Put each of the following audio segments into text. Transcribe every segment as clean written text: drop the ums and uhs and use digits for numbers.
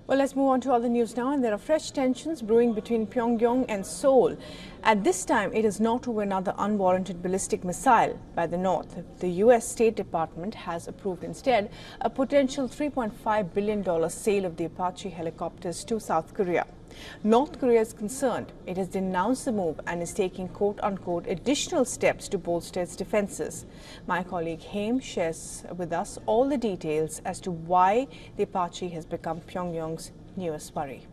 Well, let's move on to other news now, and there are fresh tensions brewing between Pyongyang and Seoul. At this time, it is not over another unwarranted ballistic missile by the North. The U.S. State Department has approved instead a potential $3.5 billion sale of the Apache helicopters to South Korea. North Korea is concerned. It has denounced the move and is taking quote-unquote additional steps to bolster its defenses. My colleague Haim shares with us all the details as to why the Apache has become Pyongyang's newest worry.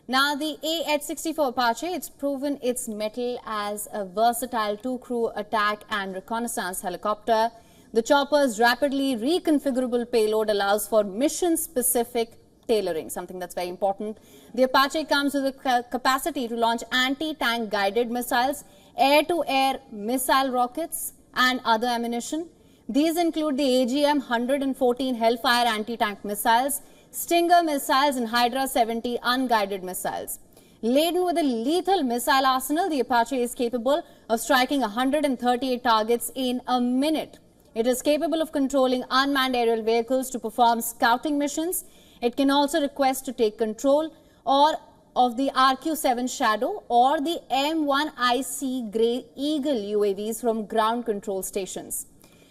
Now, the AH-64 Apache, it's proven its mettle as a versatile two-crew attack and reconnaissance helicopter. The chopper's rapidly reconfigurable payload allows for mission-specific tailoring, something that's very important. The Apache comes with a capacity to launch anti-tank guided missiles, air-to-air missile rockets and other ammunition. These include the AGM-114 Hellfire anti-tank missiles, Stinger missiles and Hydra-70 unguided missiles. Laden with a lethal missile arsenal, the Apache is capable of striking 138 targets in a minute. It is capable of controlling unmanned aerial vehicles to perform scouting missions. It can also request to take control of the RQ-7 Shadow or the M1IC Grey Eagle UAVs from ground control stations.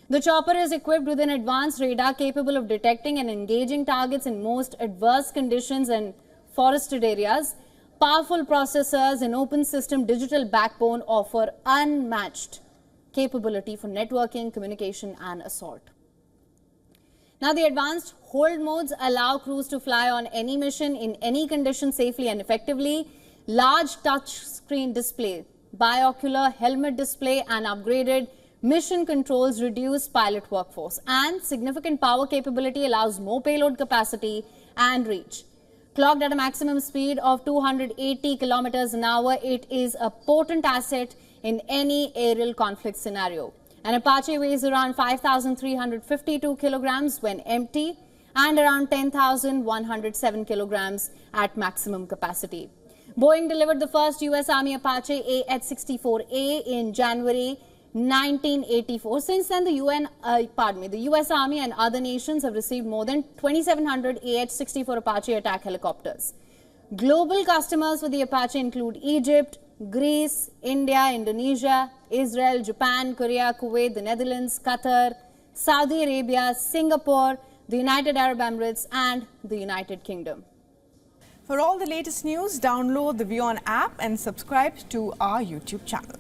The chopper is equipped with an advanced radar capable of detecting and engaging targets in most adverse conditions and forested areas. Powerful processors and open system digital backbone offer unmatched capability for networking, communication and assault. Now, the advanced hold modes allow crews to fly on any mission in any condition safely and effectively. Large touch screen display, binocular helmet display and upgraded mission controls reduce pilot workforce, and significant power capability allows more payload capacity and reach. Clocked at a maximum speed of 280 kilometers an hour, it is a potent asset in any aerial conflict scenario. An Apache weighs around 5,352 kilograms when empty and around 10,107 kilograms at maximum capacity. Boeing delivered the first U.S. Army Apache AH-64A in January 1984. Since then, the U.S. Army and other nations have received more than 2,700 AH-64 Apache attack helicopters. Global customers for the Apache include Egypt, Greece, India, Indonesia, Israel, Japan, Korea, Kuwait, the Netherlands, Qatar, Saudi Arabia, Singapore, the United Arab Emirates and the United Kingdom. For all the latest news, download the WION app and subscribe to our YouTube channel.